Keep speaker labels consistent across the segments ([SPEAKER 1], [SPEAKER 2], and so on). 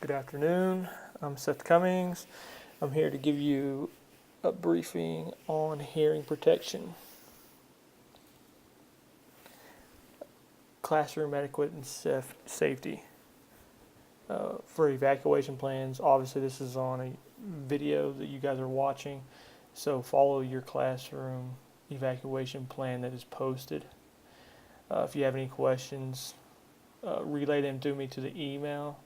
[SPEAKER 1] Good afternoon. I'm Seth Cummings. I'm here to give you a briefing on hearing protection. Classroom etiquette and safety. For evacuation plans, obviously this is on a video that you guys are watching, so follow your classroom evacuation plan that is posted. If you have any questions, relay them to me to the email.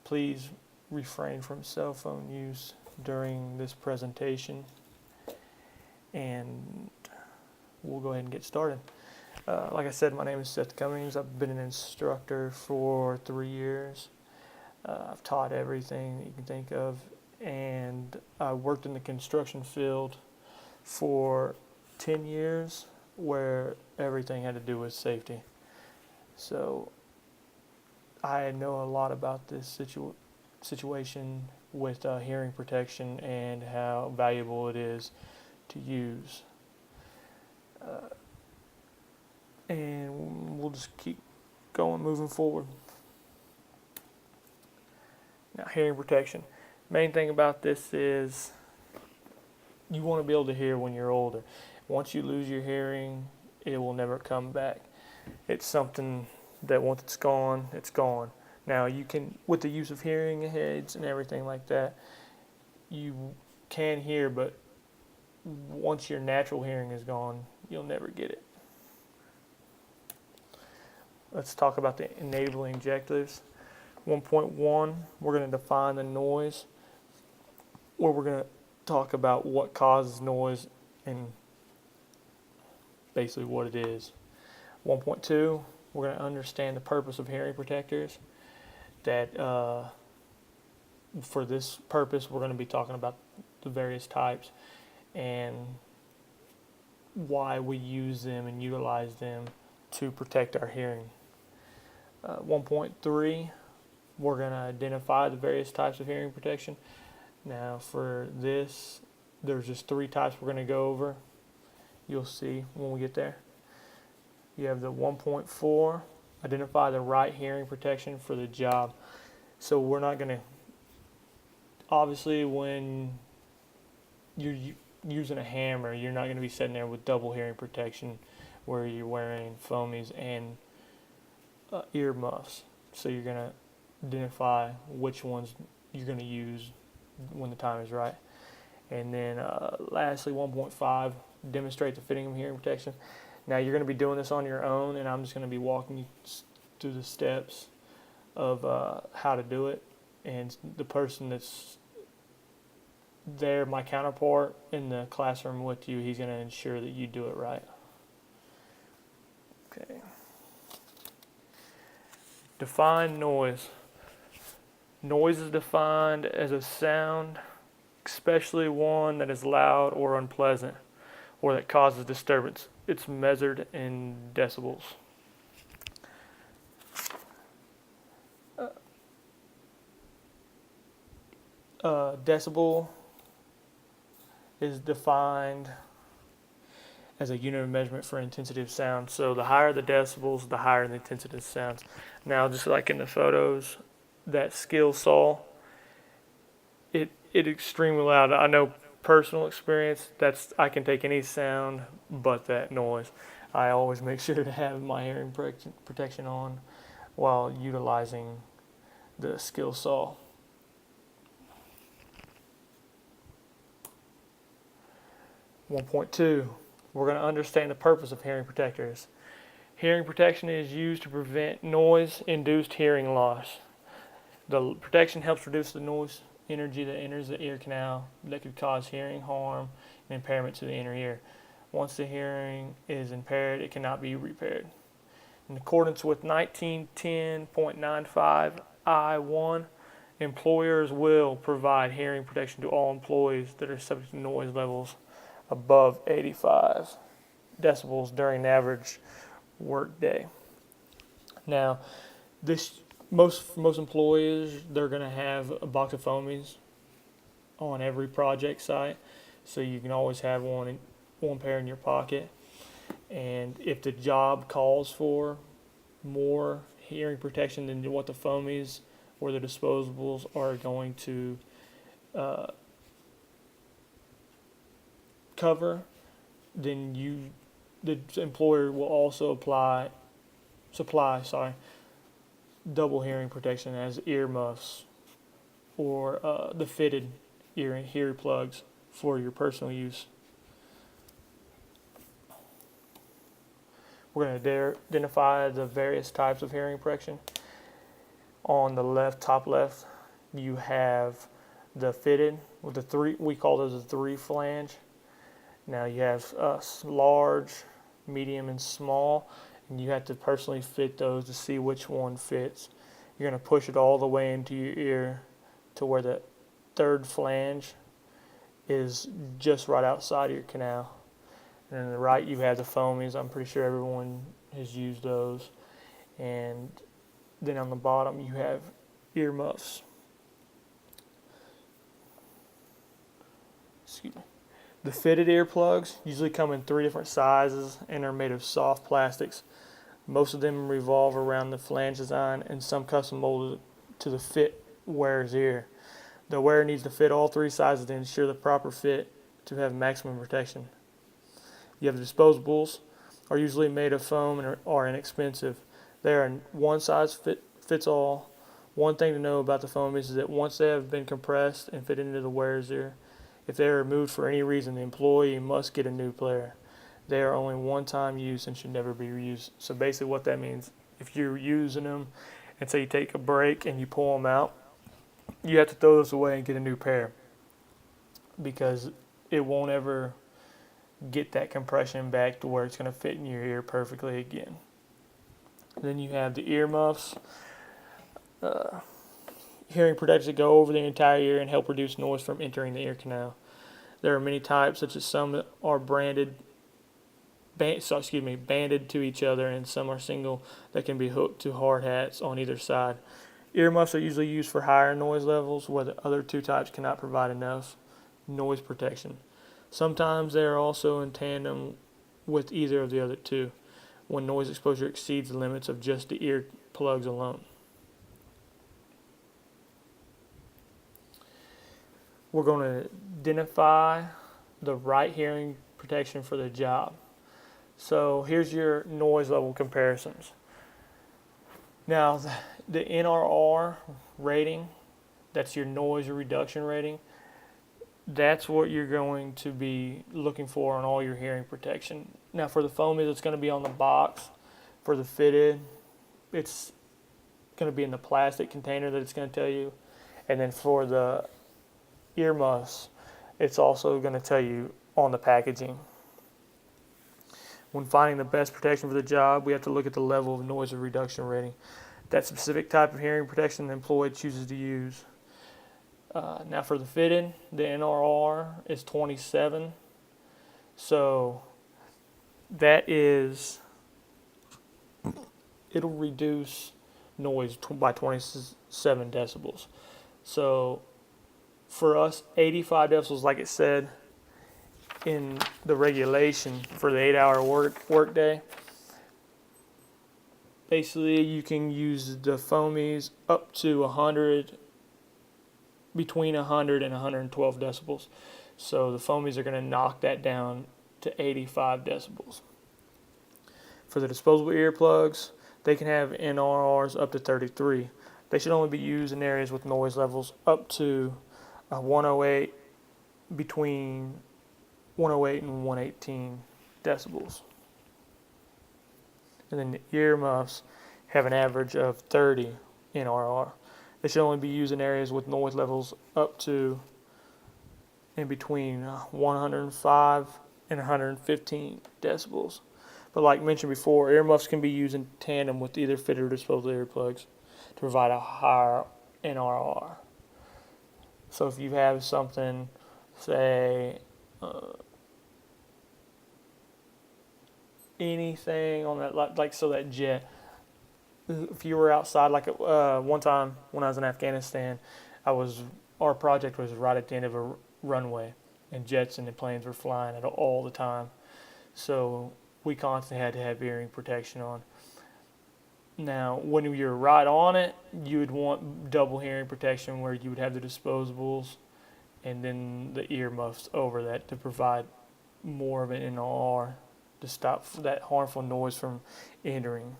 [SPEAKER 1] Please refrain from cell phone use during this presentation, and we'll go ahead and get started. Like I said, my name is Seth Cummings. I've been an instructor for 3 years. I've taught everything that you can think of, and I worked in the construction field for 10 years where everything had to do with safety. So I know a lot about this situation with hearing protection and how valuable it is to use. And we'll just keep going, moving forward. Now, hearing protection. Main thing about this is you want to be able to hear when you're older. Once you lose your hearing, it will never come back. It's something that once it's gone, it's gone. Now you can, with the use of hearing aids and everything like that, you can hear, but once your natural hearing is gone, you'll never get it. Let's talk about the enabling objectives. 1.1, we're going to define the noise, where we're going to talk about what causes noise and basically what it is. 1.2, we're going to understand the purpose of hearing protectors. That for this purpose, we're going to be talking about the various types and why we use them and utilize them to protect our hearing. 1.3, we're going to identify the various types of hearing protection. Now for this, there's just 3 types we're going to go over. You'll see when we get there. You have the 1.4, identify the right hearing protection for the job. So we're not going to, obviously when you're using a hammer, you're not going to be sitting there with double hearing protection where you're wearing foamies and ear muffs. So you're going to identify which ones you're going to use when the time is right. And then lastly, 1.5, demonstrate the fitting of hearing protection. Now you're going to be doing this on your own, and I'm just going to be walking you through the steps of how to do it. And the person that's there, my counterpart in the classroom with you, he's going to ensure that you do it right. Okay. Define noise. Noise is defined as a sound, especially one that is loud or unpleasant, or that causes disturbance. It's measured in decibels. Decibel is defined as a unit of measurement for intensity of sound. So the higher the decibels, the higher the intensity of sounds. Now, just like in the photos, that skill saw, it extremely loud. I know personal experience, I can take any sound but that noise. I always make sure to have my hearing protection on while utilizing the skill saw. One 1.2, we're going to understand the purpose of hearing protectors. Hearing protection is used to prevent noise-induced hearing loss. The protection helps reduce the noise energy that enters the ear canal that could cause hearing harm and impairment to the inner ear. Once the hearing is impaired, it cannot be repaired. In accordance with 1910.95 I1, employers will provide hearing protection to all employees that are subject to noise levels above 85 decibels during an average work day. Now, most employers, they're going to have a box of foamies on every project site, so you can always have one pair in your pocket. And if the job calls for more hearing protection than what the foamies or the disposables are going to uh, cover, then the employer will also supply double hearing protection as earmuffs or the fitted ear plugs for your personal use. We're going to identify the various types of hearing protection. On the left, top left, you have the fitted with the three. We call those a three flange. Now you have large, medium, and small, and you have to personally fit those to see which one fits. You're going to push it all the way into your ear to where the third flange is just right outside of your canal. And on the right, you have the foamies. I'm pretty sure everyone has used those. And then on the bottom, you have earmuffs. Excuse me. The fitted earplugs usually come in 3 different sizes and are made of soft plastics. Most of them revolve around the flange design, and some custom molded to the fit wearer's ear. The wearer needs to fit all 3 sizes to ensure the proper fit to have maximum protection. You have the disposables, are usually made of foam and are inexpensive. They are one size fits all. One thing to know about the foamies is that once they have been compressed and fit into the wearer's ear, if they are removed for any reason, the employee must get a new pair. They are only one-time use and should never be reused. So basically what that means, if you're using them and say you take a break and you pull them out, you have to throw those away and get a new pair, because it won't ever get that compression back to where it's going to fit in your ear perfectly again. Then you have the earmuffs, hearing protectors that go over the entire ear and help reduce noise from entering the ear canal. There are many types, such as some that are banded to each other, and some are single that can be hooked to hard hats on either side. Earmuffs are usually used for higher noise levels, where the other 2 types cannot provide enough noise protection. Sometimes they are also in tandem with either of the other 2, when noise exposure exceeds the limits of just the ear plugs alone. We're going to identify the right hearing protection for the job. So here's your noise level comparisons. Now the NRR rating, that's your noise reduction rating, that's what you're going to be looking for on all your hearing protection. Now for the foamies, it's going to be on the box. For the fitted, it's going to be in the plastic container that it's going to tell you. And then for the earmuffs, it's also going to tell you on the packaging. When finding the best protection for the job, we have to look at the level of noise reduction rating that specific type of hearing protection the employee chooses to use. Now for the fitted, the NRR is 27. So that is, it'll reduce noise by 27 decibels. So for us, 85 decibels, like it said in the regulation for the 8-hour work day, basically you can use the foamies up to 100, between 100 and 112 decibels. So the foamies are going to knock that down to 85 decibels. For the disposable earplugs, they can have NRRs up to 33. They should only be used in areas with noise levels up to 108, between 108 and 118 decibels. And then the earmuffs have an average of 30 NRR. They should only be used in areas with noise levels up to in between 105 and 115 decibels. But like mentioned before, earmuffs can be used in tandem with either fitted or disposable earplugs to provide a higher NRR. So if you have something, say, anything on that, like so that jet, if you were outside, like one time when I was in Afghanistan, our project was right at the end of a runway, and jets and the planes were flying at all the time. So we constantly had to have hearing protection on. Now, when you're right on it, you would want double hearing protection where you would have the disposables and then the earmuffs over that to provide more of an NR to stop that harmful noise from entering.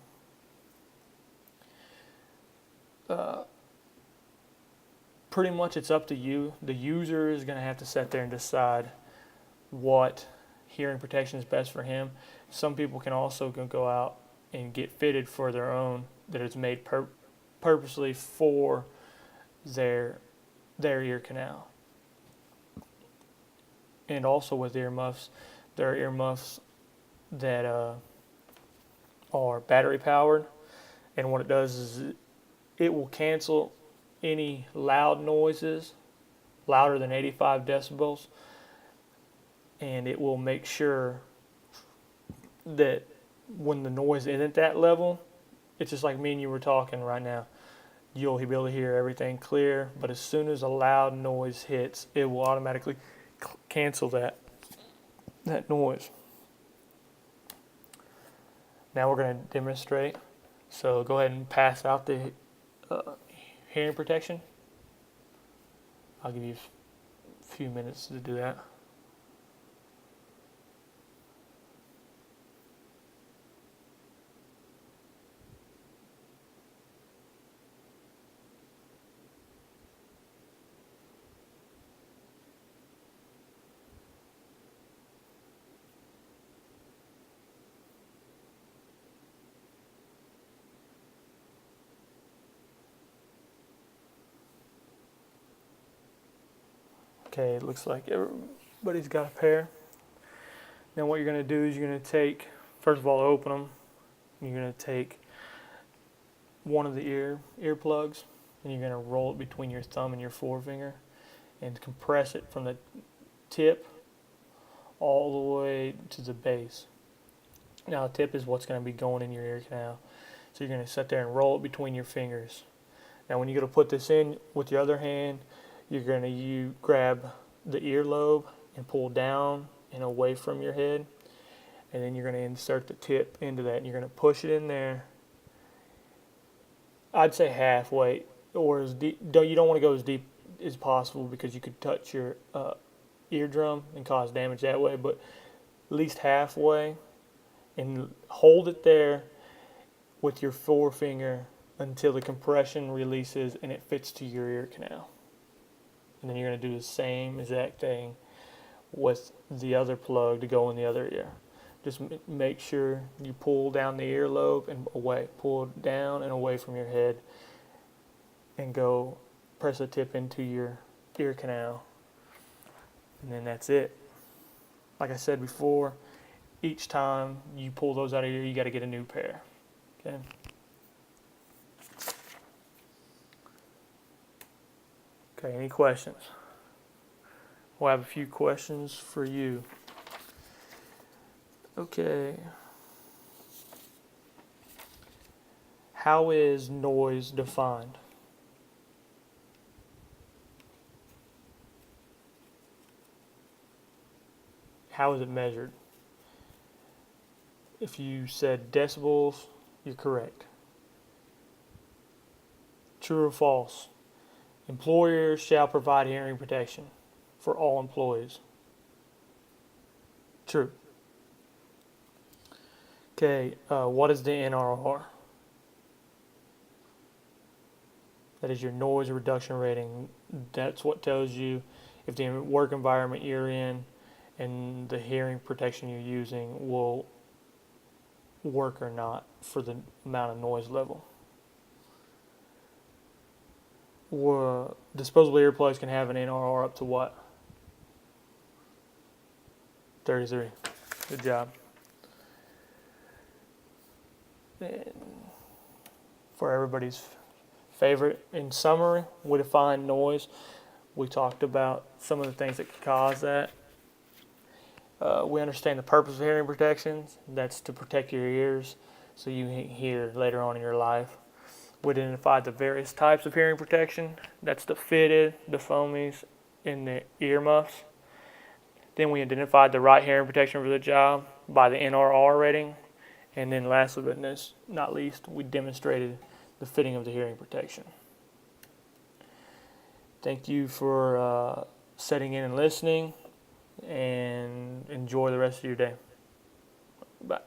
[SPEAKER 1] Pretty much it's up to you. The user is going to have to sit there and decide what hearing protection is best for him. Some people can also go out and get fitted for their own that is made purposely for their ear canal. And also with earmuffs, there are earmuffs that are battery powered, and what it does is it will cancel any loud noises louder than 85 decibels, and it will make sure that when the noise isn't that level, it's just like me and you were talking right now. You'll be able to hear everything clear, but as soon as a loud noise hits, it will automatically cancel that noise. Now we're going to demonstrate. So go ahead and pass out the hearing protection. I'll give you a few minutes to do that. Okay, it looks like everybody's got a pair. Now what you're going to do is you're going to take, first of all, open them. You're going to take one of the earplugs and you're going to roll it between your thumb and your forefinger and compress it from the tip all the way to the base. Now the tip is what's going to be going in your ear canal. So you're going to sit there and roll it between your fingers. Now when you go to put this in with your other hand, you're going to grab the earlobe and pull down and away from your head, and then you're going to insert the tip into that and you're going to push it in there. I'd say halfway, or as deep. You don't want to go as deep as possible because you could touch your eardrum and cause damage that way, but at least halfway, and hold it there with your forefinger until the compression releases and it fits to your ear canal. And then you're going to do the same exact thing with the other plug to go in the other ear. Just make sure you pull down the earlobe and away. Pull down and away from your head and go press the tip into your ear canal. And then that's it. Like I said before, each time you pull those out of your ear, you got to get a new pair. Okay? Okay, any questions? We'll have a few questions for you. Okay. How is noise defined? How is it measured? If you said decibels, you're correct. True or false? Employers shall provide hearing protection for all employees. True. Okay, what is the NRR? That is your noise reduction rating. That's what tells you if the work environment you're in and the hearing protection you're using will work or not for the amount of noise level. Disposable earplugs can have an NRR up to what? 33. Good job. And for everybody's favorite, in summary, we defined noise. We talked about some of the things that could cause that. We understand the purpose of hearing protections. That's to protect your ears so you hear later on in your life. We identified the various types of hearing protection. That's the fitted, the foamies, and the earmuffs. Then we identified the right hearing protection for the job by the NRR rating. And then lastly but not least, we demonstrated the fitting of the hearing protection. Thank you for setting in and listening, and enjoy the rest of your day. Bye.